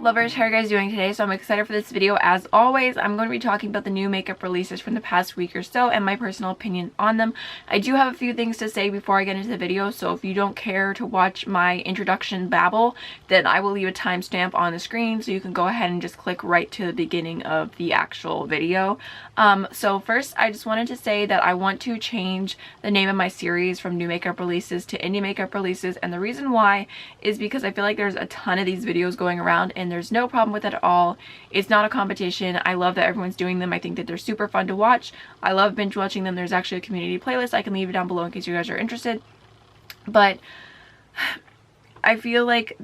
lovers, how are you guys doing today? So I'm excited for this video. As always, I'm going to be talking about the new makeup releases from the past week or so and my personal opinion on them. I do have a few things to say before I get into the video, so if you don't care to watch my introduction babble, then I will leave a timestamp on the screen so you can go ahead and just click right to the beginning of the actual video. So first, I just wanted to say that I want to change the name of my series from new makeup releases to indie makeup releases, and the reason why is because I feel like there's a ton of these videos going around and there's no problem with it at all. It's not a competition. I love that everyone's doing them. I think that they're super fun to watch. I love binge watching them. There's actually a community playlist. I can leave it down below in case you guys are interested. But I feel like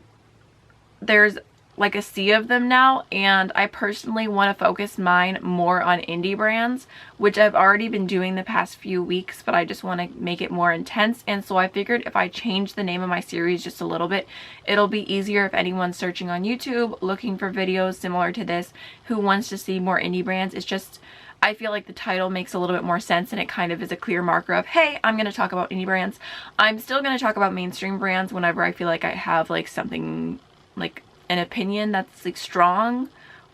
there's like a sea of them now, and I personally want to focus mine more on indie brands, which I've already been doing the past few weeks, but I just want to make it more intense. And so I figured if I change the name of my series just a little bit, it'll be easier if anyone's searching on YouTube looking for videos similar to this who wants to see more indie brands. It's just, I feel like the title makes a little bit more sense, and it kind of is a clear marker of, hey, I'm going to talk about indie brands. I'm still going to talk about mainstream brands whenever I feel like I have like something like an opinion that's like strong,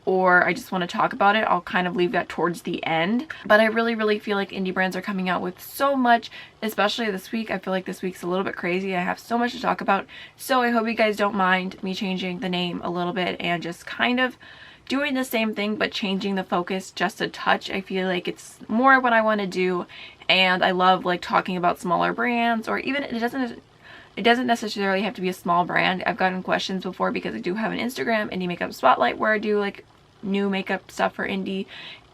or I just want to talk about it. I'll kind of leave that towards the end. But I really feel like indie brands are coming out with so much, especially this week. I feel like this week's a little bit crazy. I have so much to talk about, so I hope you guys don't mind me changing the name a little bit and just kind of doing the same thing but changing the focus just a touch. I feel like it's more what I want to do, and I love like talking about smaller brands, or even it doesn't necessarily have to be a small brand. I've gotten questions before because I do have an Instagram, Indie Makeup Spotlight, where I do like new makeup stuff for indie.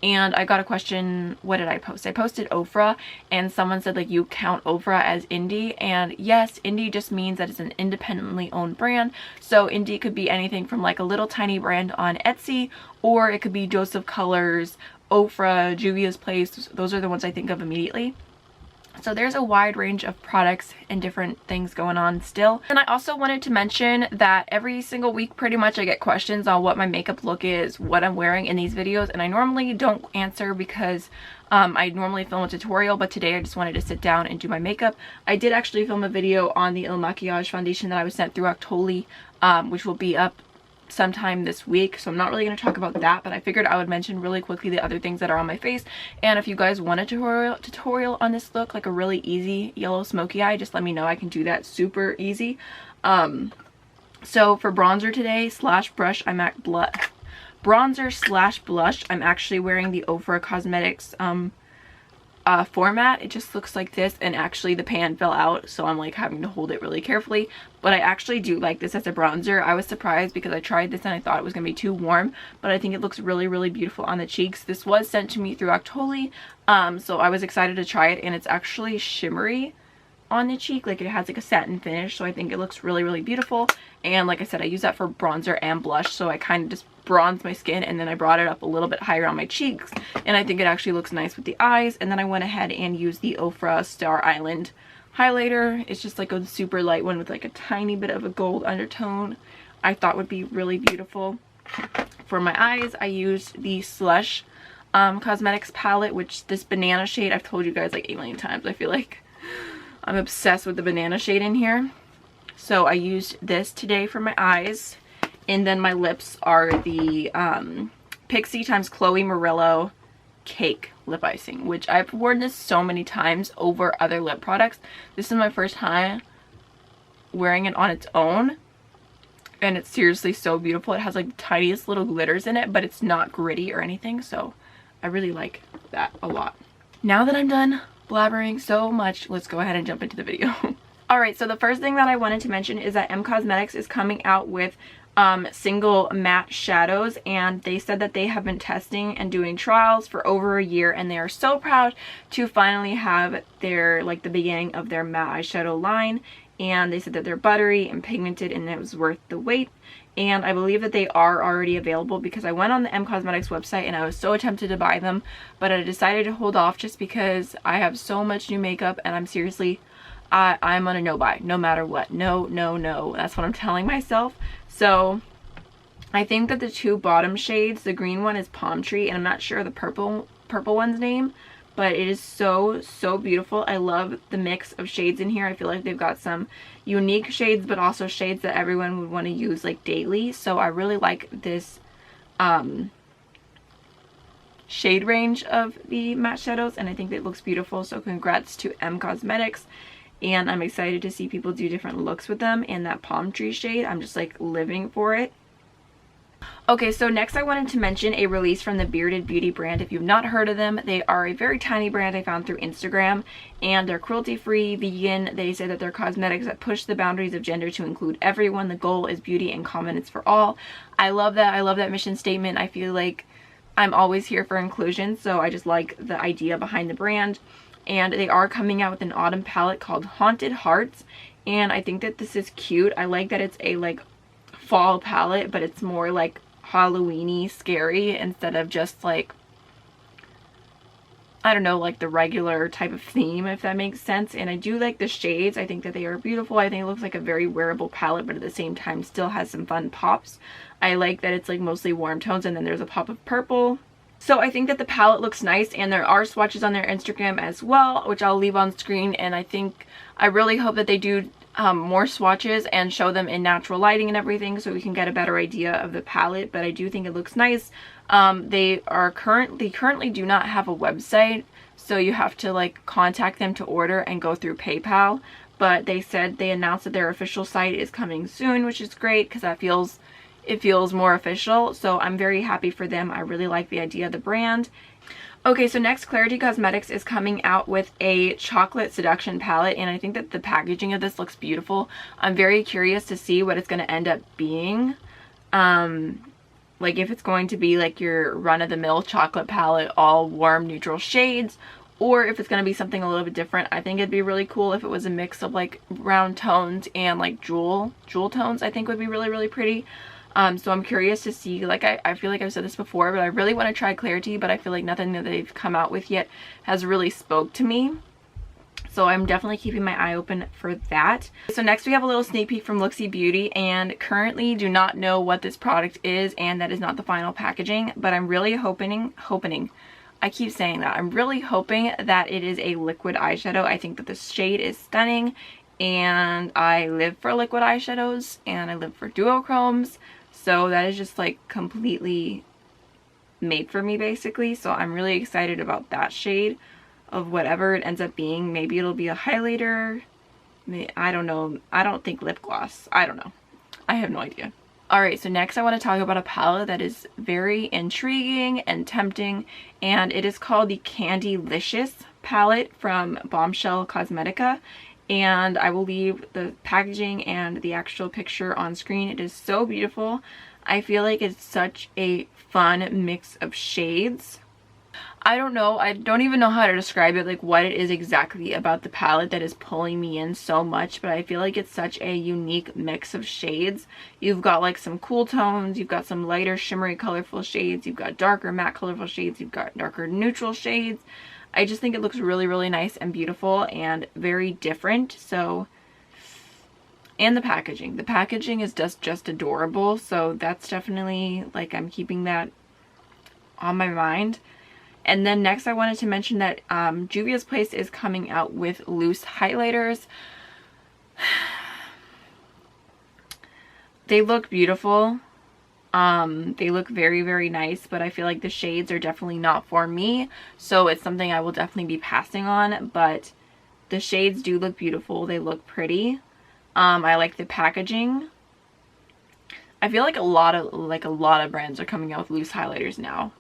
And I got a question, what did I post? I posted Ofra, and someone said like, you count Ofra as indie? And yes, indie just means that it's an independently owned brand. So indie could be anything from like a little tiny brand on Etsy, or it could be Dose of Colors, Ofra, Juvia's Place. Those are the ones I think of immediately. So there's a wide range of products and different things going on still. And I also wanted to mention that every single week pretty much I get questions on what my makeup look is, what I'm wearing in these videos, and I normally don't answer because I normally film a tutorial, but today I just wanted to sit down and do my makeup. I did actually film a video on the Il Makiage foundation that I was sent through Octoly, which will be up sometime this week, so I'm not really going to talk about that, but I figured I would mention really quickly the other things that are on my face. And if you guys want a tutorial on this look, like a really easy yellow smoky eye, just let me know. I can do that super easy. So for bronzer today slash blush, I'm at bronzer slash blush, I'm actually wearing the Ofra Cosmetics format. It just looks like this, and actually the pan fell out, so I'm like having to hold it really carefully, but I actually do like this as a bronzer. I was surprised because I tried this and I thought it was gonna be too warm, but I think it looks really beautiful on the cheeks. This was sent to me through Octoly, so I was excited to try it, and it's actually shimmery on the cheek, like it has like a satin finish, so I think it looks really beautiful. And like I said, I use that for bronzer and blush, so I kind of just bronzed my skin and then I brought it up a little bit higher on my cheeks, and I think it actually looks nice with the eyes. And then I went ahead and used the Ofra Star Island highlighter. It's just like a super light one with like a tiny bit of a gold undertone. I thought would be really beautiful. For my eyes, I used the Slush Cosmetics palette, which this banana shade, I've told you guys like 8 million times, I feel like I'm obsessed with the banana shade in here. So I used this today for my eyes. And then my lips are the Pixie x Chloe Murillo Cake lip icing, which I've worn this so many times over other lip products. This is my first time wearing it on its own, and it's seriously so beautiful. It has like the tiniest little glitters in it, but it's not gritty or anything, so I really like that a lot. Now that I'm done blabbering so much, let's go ahead and jump into the video. Alright, so the first thing that I wanted to mention is that Emme Cosmetics is coming out with single matte shadows, and they said that they have been testing and doing trials for over a year, and they are so proud to finally have their like the beginning of their matte eyeshadow line. And they said that they're buttery and pigmented and it was worth the wait. And I believe that they are already available because I went on the Emme Cosmetics website and I was so tempted to buy them, but I decided to hold off just because I have so much new makeup and I'm seriously I'm on a no buy no matter what. No, that's what I'm telling myself. So I think that the two bottom shades, the green one is Palm Tree, and I'm not sure the purple one's name, but it is so beautiful. I love the mix of shades in here. I feel like they've got some unique shades, but also shades that everyone would want to use like daily. So I really like this shade range of the matte shadows, and I think it looks beautiful. So congrats to Emme Cosmetics, and I'm excited to see people do different looks with them. And that palm tree shade, I'm just like living for it. Okay, so next I wanted to mention a release from the Bearded Beauty brand. If you've not heard of them, they are a very tiny brand I found through Instagram, and they're cruelty-free, vegan. They say that they're cosmetics that push the boundaries of gender to include everyone. The goal is beauty and confidence for all. I love that. I love that mission statement. I feel like I'm always here for inclusion, so I just like the idea behind the brand. And they are coming out with an autumn palette called Haunted Hearts, and I think that this is cute. I like that it's a like fall palette, but it's more like Halloween-y, scary, instead of just like, I don't know, like the regular type of theme, if that makes sense. And I do like the shades. I think that they are beautiful. I think it looks like a very wearable palette, but at the same time still has some fun pops. I like that it's like mostly warm tones, and then there's a pop of purple. So I think that the palette looks nice, and there are swatches on their Instagram as well, which I'll leave on screen. And I really hope that they do more swatches and show them in natural lighting and everything, so we can get a better idea of the palette. But I do think it looks nice. They currently do not have a website, so you have to like contact them to order and go through PayPal. But they announced that their official site is coming soon, which is great because it feels more official. So I'm very happy for them. I really like the idea of the brand. Okay, so next, Klarity Cosmetics is coming out with a chocolate Seduction palette, and I think that the packaging of this looks beautiful. I'm very curious to see what it's going to end up being. Like if it's going to be like your run-of-the-mill chocolate palette, all warm neutral shades, or if it's going to be something a little bit different. I think it'd be really cool if it was a mix of like round tones and like jewel tones. I think would be really pretty. So I'm curious to see, like I feel like I've said this before, but I really want to try Klarity, but I feel like nothing that they've come out with yet has really spoke to me. So I'm definitely keeping my eye open for that. So next we have a little sneak peek from Looxi Beauty, and currently do not know what this product is, and that is not the final packaging, but I'm really hoping, I keep saying that, I'm really hoping that it is a liquid eyeshadow. I think that the shade is stunning, and I live for liquid eyeshadows, and I live for duochromes. So that is just like completely made for me basically. So I'm really excited about that shade of whatever it ends up being. Maybe it'll be a highlighter. I don't know. I don't think lip gloss. I don't know. I have no idea. Alright, so next I want to talk about a palette that is very intriguing and tempting, and it is called the Candylicious palette from Bombshell Cosmetica. And I will leave the packaging and the actual picture on screen. It is so beautiful. I feel like it's such a fun mix of shades. I don't know. I don't even know how to describe it, like what it is exactly about the palette that is pulling me in so much, but I feel like it's such a unique mix of shades. You've got like some cool tones, you've got some lighter shimmery colorful shades, you've got darker matte colorful shades, you've got darker neutral shades. I just think it looks really nice and beautiful and very different. So, and the packaging is just adorable. So that's definitely like, I'm keeping that on my mind. And then next I wanted to mention that Juvia's Place is coming out with loose highlighters. They look beautiful. They look very nice, but I feel like the shades are definitely not for me, so it's something I will definitely be passing on. But the shades do look beautiful. They look pretty. I like the packaging. I feel like a lot of brands are coming out with loose highlighters now.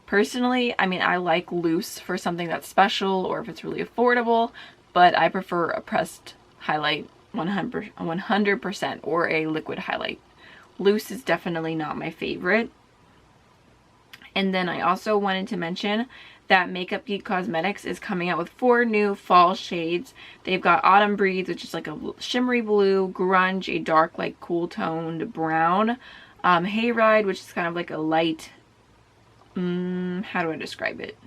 Personally, I mean, I like loose for something that's special or if it's really affordable, but I prefer a pressed highlight 100% or a liquid highlight. Loose is definitely not my favorite. And then I also wanted to mention that Makeup Geek Cosmetics is coming out with 4 new fall shades. They've got Autumn Breeze, which is like a shimmery blue, Grunge, a dark like cool toned brown, Hayride, which is kind of like a light, how do I describe it?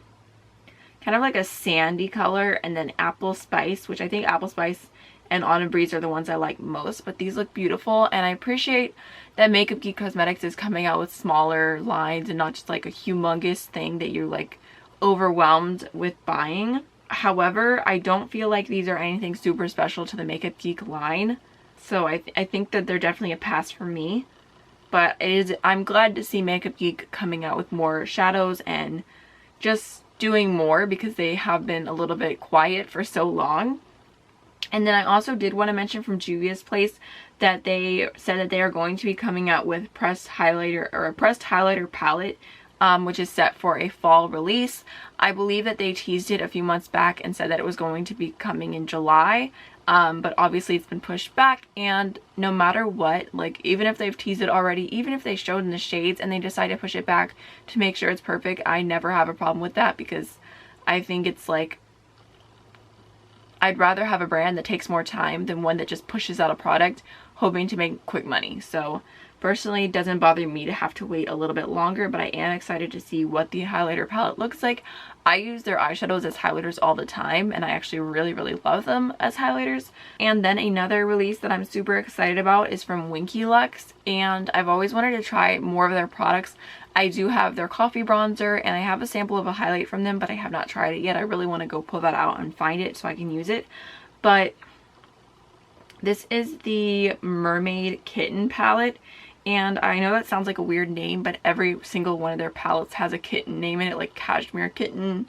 Kind of like a sandy color, and then Apple Spice, which I think Apple Spice and Autumn Breeze are the ones I like most, but these look beautiful. And I appreciate that Makeup Geek Cosmetics is coming out with smaller lines and not just like a humongous thing that you're like overwhelmed with buying. However, I don't feel like these are anything super special to the Makeup Geek line. So I think that they're definitely a pass for me. But I'm glad to see Makeup Geek coming out with more shadows and just doing more, because they have been a little bit quiet for so long. And then I also did want to mention from Juvia's place that they said that they are going to be coming out with pressed highlighter, or a pressed highlighter palette, which is set for a fall release. I believe that they teased it a few months back and said that it was going to be coming in July. But obviously it's been pushed back, and no matter what, like, even if they've teased it already, even if they showed in the shades and they decide to push it back to make sure it's perfect, I never have a problem with that, because I think it's like, I'd rather have a brand that takes more time than one that just pushes out a product hoping to make quick money. So personally, it doesn't bother me to have to wait a little bit longer, but I am excited to see what the highlighter palette looks like. I use their eyeshadows as highlighters all the time, and I actually really, really love them as highlighters. And then another release that I'm super excited about is from Winky Lux, and I've always wanted to try more of their products. I do have their coffee bronzer, and I have a sample of a highlight from them, but I have not tried it yet. I really want to go pull that out and find it so I can use it. But this is the Mermaid Kitten palette. And I know that sounds like a weird name, but every single one of their palettes has a kitten name in it, like Cashmere Kitten,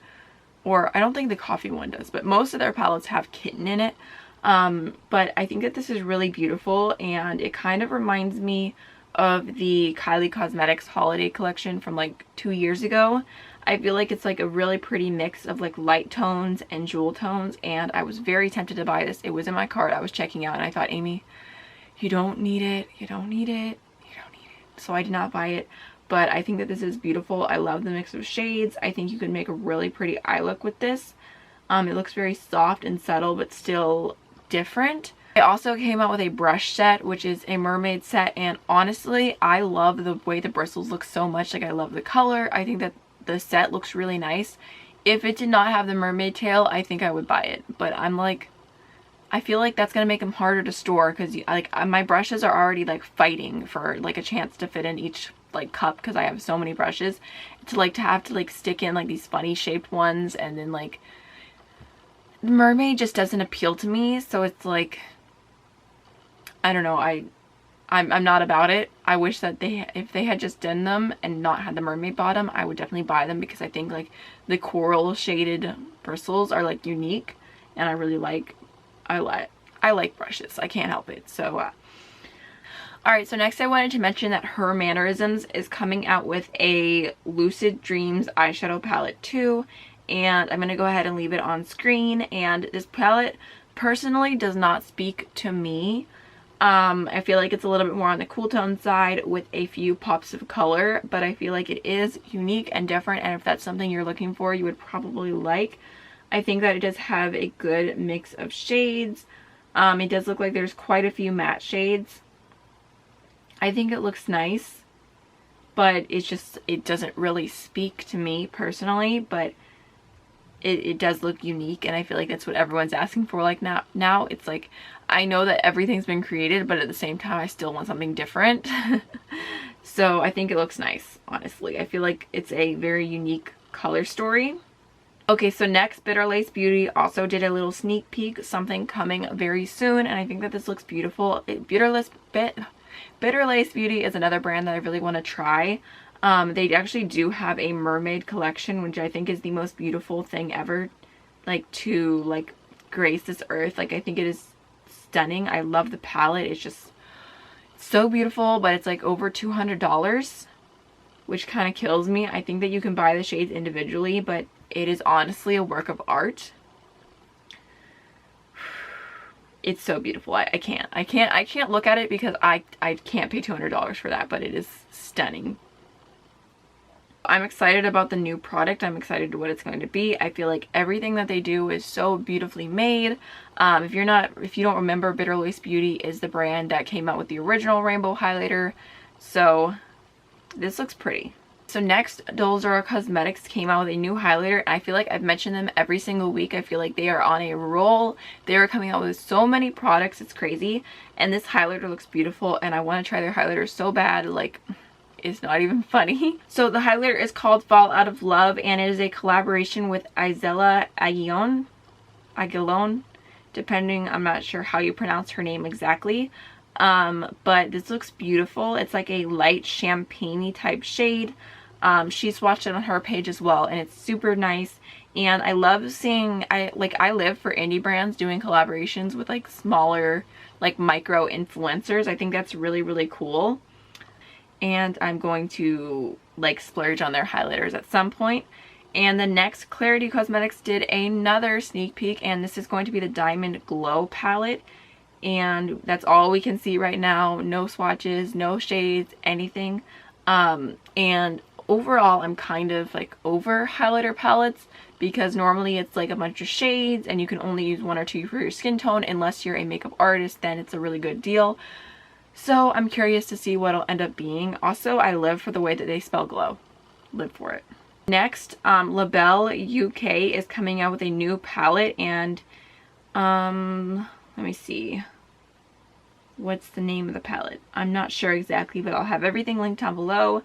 or I don't think the coffee one does, but most of their palettes have kitten in it. But I think that this is really beautiful, and it kind of reminds me of the Kylie Cosmetics holiday collection from like 2 years ago. I feel like it's like a really pretty mix of like light tones and jewel tones, and I was very tempted to buy this. It was in my cart, I was checking out, and I thought, Amy, you don't need it, you don't need it. So I did not buy it, but I think that this is beautiful. I love the mix of shades. I think you can make a really pretty eye look with this. It looks very soft and subtle, but still different. I also came out with a brush set, which is a mermaid set, and honestly, I love the way the bristles look so much. Like, I love the color. I think that the set looks really nice. If it did not have the mermaid tail, I think I would buy it, but I'm like, I feel like that's going to make them harder to store, because like my brushes are already like fighting for like a chance to fit in each like cup, because I have so many brushes, to have to stick in like these funny shaped ones, and then like mermaid just doesn't appeal to me. So it's like, I don't know, I'm not about it. I wish that if they had just done them and not had the mermaid bottom, I would definitely buy them, because I think like the coral shaded bristles are like unique, and I really like I like brushes. I can't help it. So alright, so next I wanted to mention that her Mannerisms is coming out with a Lucid Dreams eyeshadow palette too, and I'm going to go ahead and leave it on screen. And this palette personally does not speak to me. I feel like it's a little bit more on the cool tone side with a few pops of color, but I feel like it is unique and different, and if that's something you're looking for, you would probably like. I think that it does have a good mix of shades. It does look like there's quite a few matte shades. I think it looks nice, but it doesn't really speak to me personally, but it does look unique, and I feel like that's what everyone's asking for. Like now it's like, I know that everything's been created, but at the same time I still want something different. So I think it looks nice, honestly. I feel like it's a very unique color story. Okay, so next, Bitter Lace Beauty also did a little sneak peek, something coming very soon, and I think that this looks beautiful. Bitter Lace Beauty is another brand that I really want to try. They actually do have a mermaid collection, which I think is the most beautiful thing ever, like, to like grace this earth. Like, I think it is stunning. I love the palette. It's just so beautiful, but it's like over $200, which kind of kills me. I think that you can buy the shades individually, but it is honestly a work of art. It's so beautiful. I can't look at it, because I can't pay $200 for that, but it is stunning. I'm excited about the new product. I'm excited to what it's going to be. I feel like everything that they do is so beautifully made. If you don't remember, Bitter Lace Beauty is the brand that came out with the original rainbow highlighter. So this looks pretty. So next, Dulzura Cosmetics came out with a new highlighter. I feel like I've mentioned them every single week. I feel like they are on a roll. They are coming out with so many products. It's crazy. And this highlighter looks beautiful, and I want to try their highlighter so bad. Like, is not even funny. So the highlighter is called Fall Out of Love, and it is a collaboration with Isela Aguilon, depending, I'm not sure how you pronounce her name exactly. But this looks beautiful. It's like a light champagne-y type shade. She swatched it on her page as well, and it's super nice. And I love seeing, I live for indie brands doing collaborations with like smaller, like micro influencers. I think that's really, really cool. And I'm going to like splurge on their highlighters at some point. And the next, Klarity Cosmetics did another sneak peek, and this is going to be the Diamond Glow palette. And that's all we can see right now. No swatches, no shades, anything. And overall, I'm kind of like over highlighter palettes, because normally it's like a bunch of shades and you can only use 1 or 2 for your skin tone. Unless you're a makeup artist, then it's a really good deal. So I'm curious to see what it'll end up being. Also, I live for the way that they spell glow. Live for it. Next, Labelle UK is coming out with a new palette, and let me see. What's the name of the palette? I'm not sure exactly, but I'll have everything linked down below.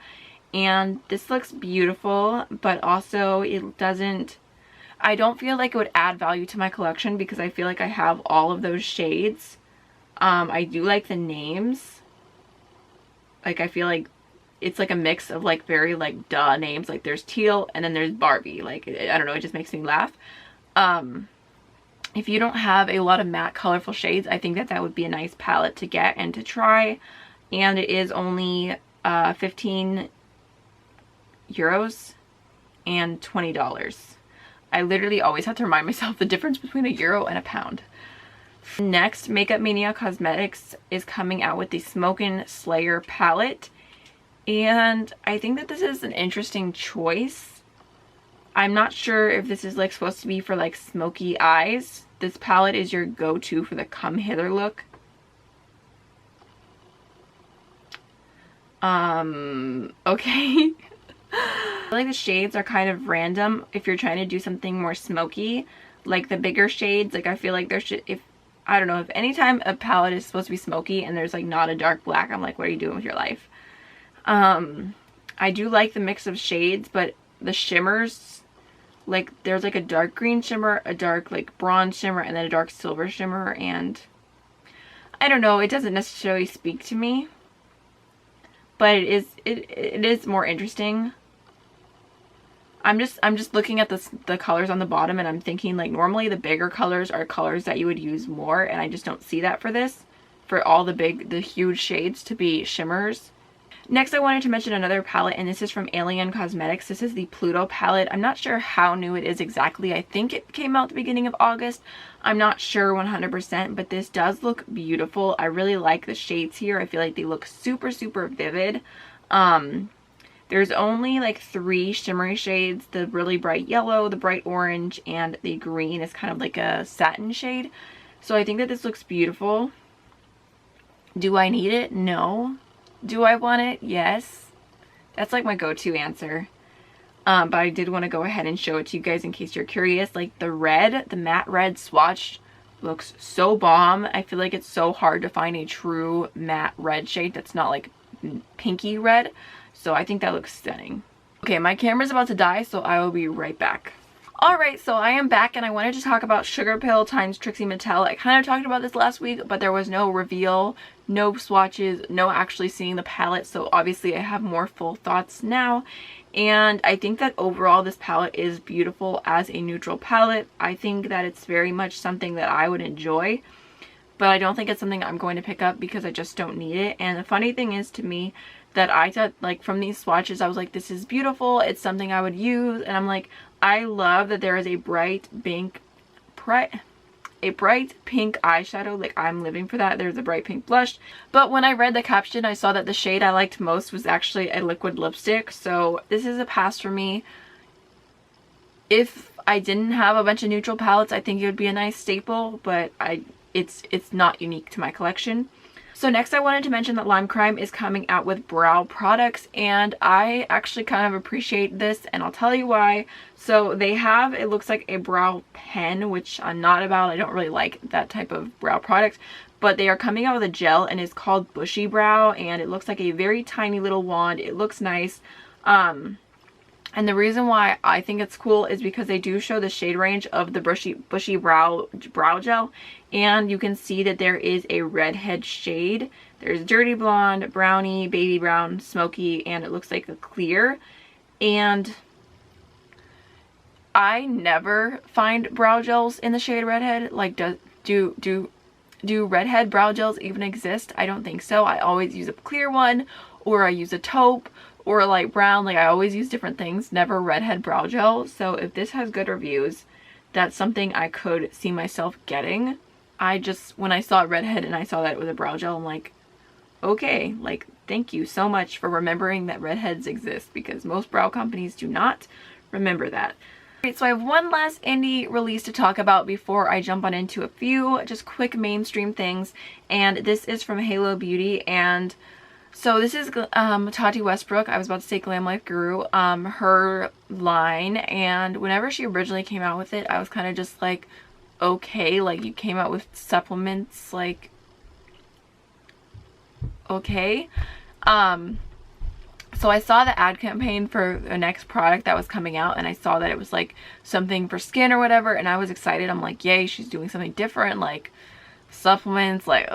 And this looks beautiful, but also it doesn't, I don't feel like it would add value to my collection, because I feel like I have all of those shades. I do like the names. Like, I feel like it's like a mix of like very like duh names. Like there's Teal and then there's Barbie. Like, I don't know, it just makes me laugh. If you don't have a lot of matte colorful shades, I think that that would be a nice palette to get and to try. And it is only 15 euros and $20. I literally always have to remind myself the difference between a euro and a pound. Next, Makeup Mania Cosmetics is coming out with the Smokin' Slayer palette, and I think that this is an interesting choice. I'm not sure if this is like supposed to be for like smoky eyes. This palette is your go-to for the come hither look. Okay. I feel like the shades are kind of random if you're trying to do something more smoky. Like the bigger shades, like I feel like there should, if, I don't know, if anytime a palette is supposed to be smoky and there's like not a dark black, I'm like, what are you doing with your life? I do like the mix of shades, but the shimmers, like there's like a dark green shimmer, a dark like bronze shimmer, and then a dark silver shimmer, and I don't know, it doesn't necessarily speak to me, but it is more interesting. I'm just looking at the colors on the bottom, and I'm thinking like normally the bigger colors are colors that you would use more, and I just don't see that for this, for all the huge shades to be shimmers. Next, I wanted to mention another palette, and this is from Alien Cosmetics. This is the Pluto palette. I'm not sure how new it is exactly. I think it came out at the beginning of August. I'm not sure 100%, but this does look beautiful. I really like the shades here. I feel like they look super, super vivid. There's only like 3 shimmery shades, the really bright yellow, the bright orange, and the green is kind of like a satin shade. So I think that this looks beautiful. Do I need it? No. Do I want it? Yes. That's like my go-to answer. But I did want to go ahead and show it to you guys in case you're curious. Like the red, the matte red swatch looks so bomb. I feel like it's so hard to find a true matte red shade that's not like pinky red. So I think that looks stunning. Okay, my camera's about to die, so I will be right back. Alright, so I am back, and I wanted to talk about Sugar Pill times Trixie Mattel. I kind of talked about this last week, but there was no reveal, no swatches, no actually seeing the palette, so obviously I have more full thoughts now. And I think that overall this palette is beautiful as a neutral palette. I think that it's very much something that I would enjoy, but I don't think it's something I'm going to pick up because I just don't need it. And the funny thing is to me that I thought, like, from these swatches, I was like, this is beautiful, it's something I would use, and I'm like, I love that there is a bright pink eyeshadow. Like, I'm living for that. There's a bright pink blush. But when I read the caption, I saw that the shade I liked most was actually a liquid lipstick. So this is a pass for me. If I didn't have a bunch of neutral palettes, I think it would be a nice staple, but it's not unique to my collection. So next I wanted to mention that Lime Crime is coming out with brow products, and I actually kind of appreciate this, and I'll tell you why. So they have, it looks like a brow pen, which I'm not about. I don't really like that type of brow product, but they are coming out with a gel and it's called Bushy Brow, and it looks like a very tiny little wand. It looks nice. And the reason why I think it's cool is because they do show the shade range of the Bushy Brow gel, and you can see that there is a redhead shade. There's dirty blonde, brownie, baby brown, smoky, and it looks like a clear. And I never find brow gels in the shade redhead. Like, do redhead brow gels even exist? I don't think so. I always use a clear one, or I use a taupe, or a light brown. Like, I always use different things, never redhead brow gel. So if this has good reviews, that's something I could see myself getting. When I saw redhead and I saw that it was a brow gel, I'm like, okay, like, thank you so much for remembering that redheads exist, because most brow companies do not remember that. Alright, so I have one last indie release to talk about before I jump on into a few just quick mainstream things, and this is from Halo Beauty. And so this is Tati Westbrook. I was about to say Glam Life Guru, her line, and whenever she originally came out with it, I was kind of just like, okay, like, you came out with supplements, like, okay. So I saw the ad campaign for the next product that was coming out, and I saw that it was like something for skin or whatever, and I was excited. I'm like, yay, she's doing something different, like supplements, like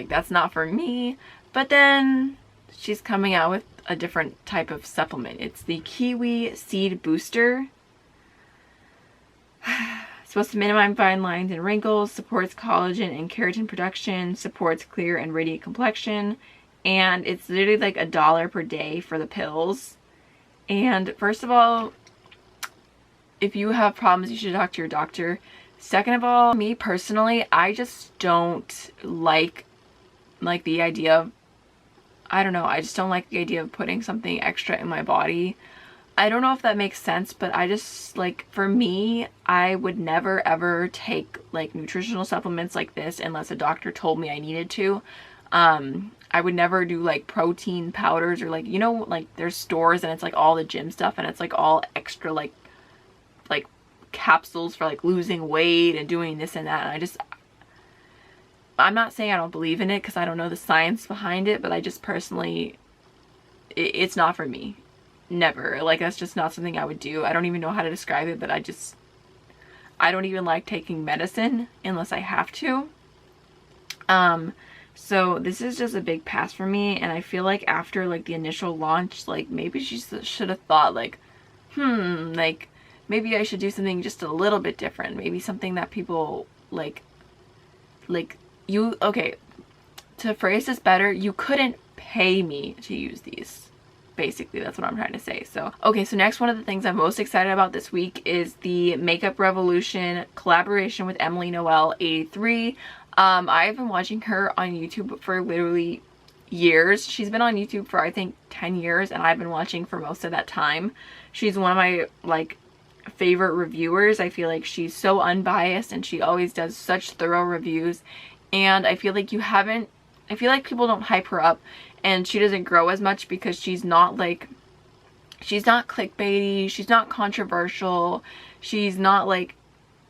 that's not for me. But then she's coming out with a different type of supplement. It's the Kiwi Seed Booster. It's supposed to minimize fine lines and wrinkles, supports collagen and keratin production, supports clear and radiant complexion, and it's literally like $1 per day for the pills. And first of all, if you have problems, you should talk to your doctor. Second of all, me personally, I just don't like the idea of, I don't know, I just don't like the idea of putting something extra in my body. I don't know if that makes sense, but I just, like, for me, I would never ever take like nutritional supplements like this unless a doctor told me I needed to. I would never do like protein powders, or like, you know, like there's stores and it's like all the gym stuff and it's like all extra like capsules for like losing weight and doing this and that. And I'm not saying I don't believe in it, because I don't know the science behind it, but I just personally, it's not for me. Never. Like, that's just not something I would do. I don't even know how to describe it, but I don't even like taking medicine unless I have to. So this is just a big pass for me, and I feel like after like the initial launch, like maybe she should have thought like, like maybe I should do something just a little bit different. Maybe something that people like you, okay, to phrase this better, you couldn't pay me to use these. Basically, that's what I'm trying to say. So, okay, so next, one of the things I'm most excited about this week is the Makeup Revolution collaboration with Emily Noelle 83. I've been watching her on YouTube for literally years. She's been on YouTube for I think 10 years, and I've been watching for most of that time. She's one of my like favorite reviewers. I feel like she's so unbiased and she always does such thorough reviews, and I feel like people don't hype her up and she doesn't grow as much because she's not clickbaity, she's not controversial, she's not like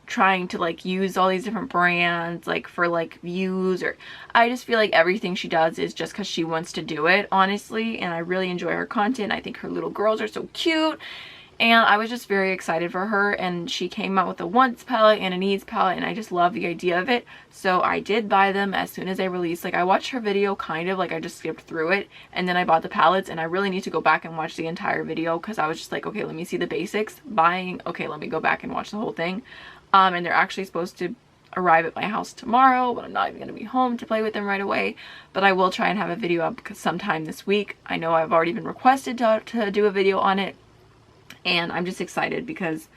trying to like use all these different brands like for like views, or I just feel like everything she does is just because she wants to do it, honestly, and I really enjoy her content. I think her little girls are so cute, and I was just very excited for her. And she came out with a wants palette and a needs palette, and I just love the idea of it, so I did buy them as soon as they released. Like, I watched her video kind of like, I just skipped through it, and then I bought the palettes, and I really need to go back and watch the entire video because I was just like, okay, let me see the basics, buying, okay, let me go back and watch the whole thing. And they're actually supposed to arrive at my house tomorrow, but I'm not even going to be home to play with them right away. But I will try and have a video up sometime this week. I know I've already been requested to do a video on it, and I'm just excited because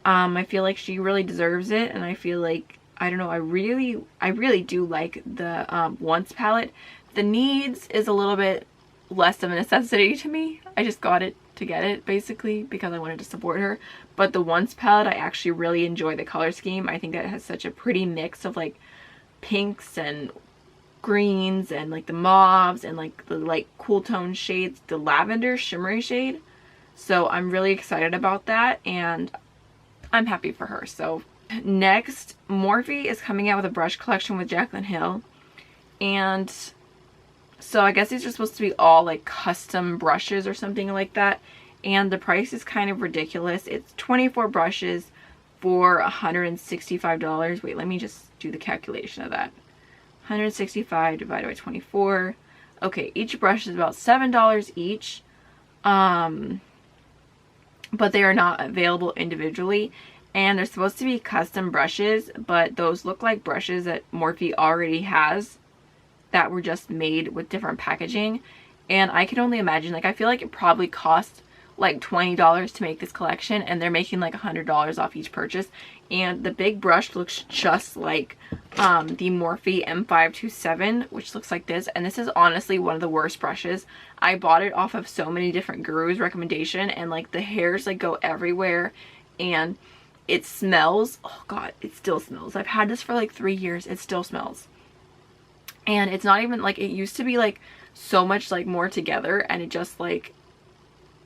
I feel like she really deserves it, and I feel like, I don't know, I really do like the wants palette. The needs is a little bit less of a necessity to me. I just got it to get it basically because I wanted to support her. But the wants palette, I actually really enjoy the color scheme. I think that it has such a pretty mix of like pinks and greens and like the mauves and like the like cool tone shades, the lavender shimmery shade. So I'm really excited about that, and I'm happy for her. So next, Morphe is coming out with a brush collection with Jaclyn Hill. And so I guess these are supposed to be all like custom brushes or something like that. And the price is kind of ridiculous. It's 24 brushes for $165. Wait, let me just do the calculation of that. 165 divided by 24. Okay, each brush is about $7 each. But they are not available individually. And they're supposed to be custom brushes, but those look like brushes that Morphe already has that were just made with different packaging. And I can only imagine, like, I feel like it probably cost like $20 to make this collection, and they're making like $100 off each purchase. And the big brush looks just like the Morphe M527, which looks like this. And this is honestly one of the worst brushes. I bought it off of so many different gurus' recommendation, and like the hairs like go everywhere, and it smells. Oh god, it still smells. I've had this for like 3 years. It still smells. And it's not even like, it used to be like so much like more together, and it just like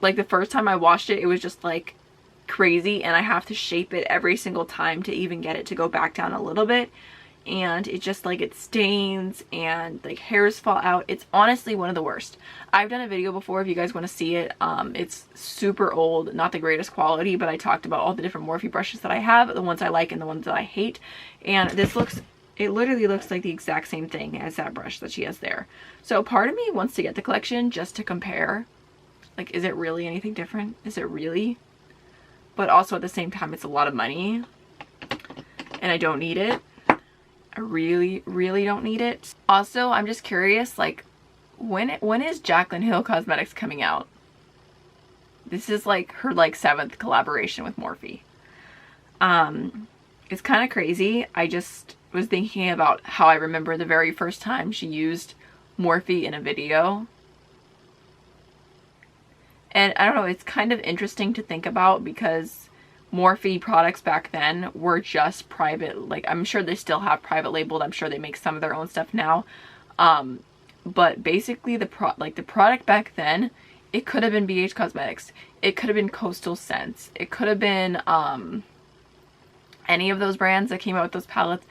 the first time I washed it, it was just like crazy, and I have to shape it every single time to even get it to go back down a little bit. And it just like, it stains and like hairs fall out. It's honestly one of the worst. I've done a video before if you guys want to see it. It's super old, not the greatest quality, but I talked about all the different Morphe brushes that I have, the ones I like and the ones that I hate. And this looks, it literally looks like the exact same thing as that brush that she has there. So part of me wants to get the collection just to compare. Like, is it really anything different? Is it really? But also at the same time, it's a lot of money and I don't need it. I really, really don't need it. Also, I'm just curious, like, when is Jaclyn Hill Cosmetics coming out? This is like her like 7th collaboration with Morphe. It's kind of crazy. I just was thinking about how I remember the very first time she used Morphe in a video. And I don't know, it's kind of interesting to think about because Morphe products back then were just private. Like, I'm sure they still have private labeled. I'm sure they make some of their own stuff now. But basically the product back then, it could have been BH Cosmetics. It could have been Coastal Scents. It could have been any of those brands that came out with those palettes,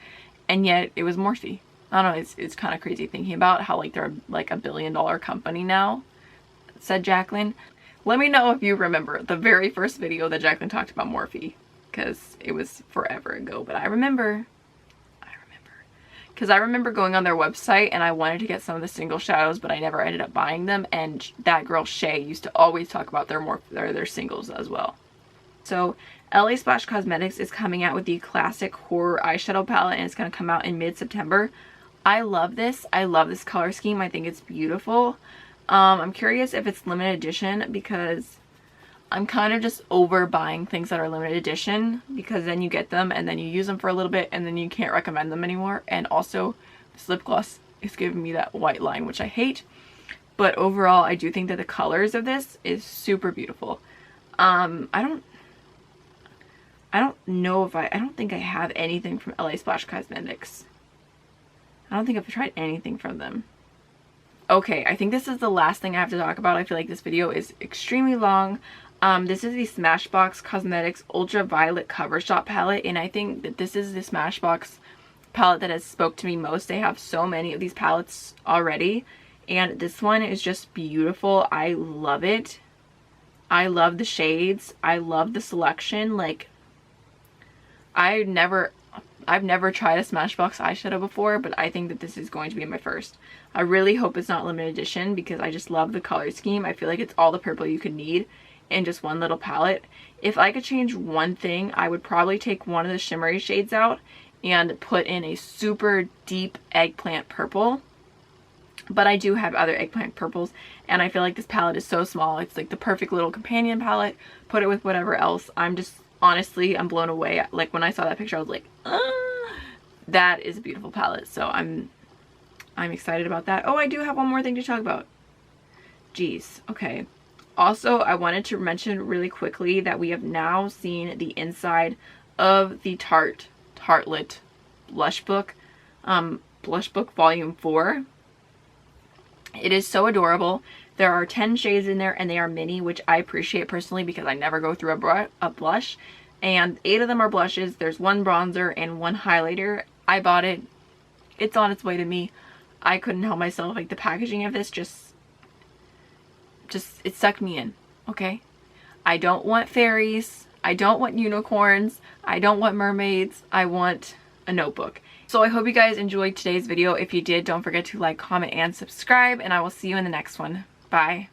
and yet it was Morphe. I don't know, it's kind of crazy thinking about how like they're like $1 billion company now, said Jaclyn. Let me know if you remember the very first video that Jaclyn talked about Morphe, because it was forever ago, but I remember. Because I remember going on their website and I wanted to get some of the single shadows, but I never ended up buying them, and that girl Shay used to always talk about their singles as well. So LA Splash Cosmetics is coming out with the classic horror eyeshadow palette, and it's going to come out in mid-September. I love this. I love this color scheme. I think it's beautiful. I'm curious if it's limited edition, because I'm kind of just over buying things that are limited edition, because then you get them and then you use them for a little bit and then you can't recommend them anymore. And also this lip gloss is giving me that white line, which I hate. But overall, I do think that the colors of this is super beautiful. I don't know if I don't think I have anything from LA Splash Cosmetics. I don't think I've tried anything from them. Okay, I think this is the last thing I have to talk about. I feel like this video is extremely long. This is the Smashbox Cosmetics Ultraviolet Cover Shot palette, and I think that this is the Smashbox palette that has spoke to me most. They have so many of these palettes already, and this one is just beautiful. I love it. I love the shades. I love the selection. Like, I've never tried a Smashbox eyeshadow before, but I think that this is going to be my first. I really hope it's not limited edition, because I just love the color scheme. I feel like it's all the purple you could need in just one little palette. If I could change one thing, I would probably take one of the shimmery shades out and put in a super deep eggplant purple. But I do have other eggplant purples, and I feel like this palette is so small. It's like the perfect little companion palette. Put it with whatever else. Honestly, I'm blown away. Like, when I saw that picture, I was like, that is a beautiful palette. So I'm excited about that. Oh, I do have one more thing to talk about. Jeez. Okay. Also, I wanted to mention really quickly that we have now seen the inside of the Tartelette blush book. Blush book volume 4. It is so adorable. There are 10 shades in there, and they are mini, which I appreciate personally because I never go through a blush. And 8 of them are blushes. There's 1 bronzer and 1 highlighter. I bought it. It's on its way to me. I couldn't help myself. Like, the packaging of this just it sucked me in, okay? I don't want fairies. I don't want unicorns. I don't want mermaids. I want a notebook. So I hope you guys enjoyed today's video. If you did, don't forget to like, comment, and subscribe, and I will see you in the next one. Bye.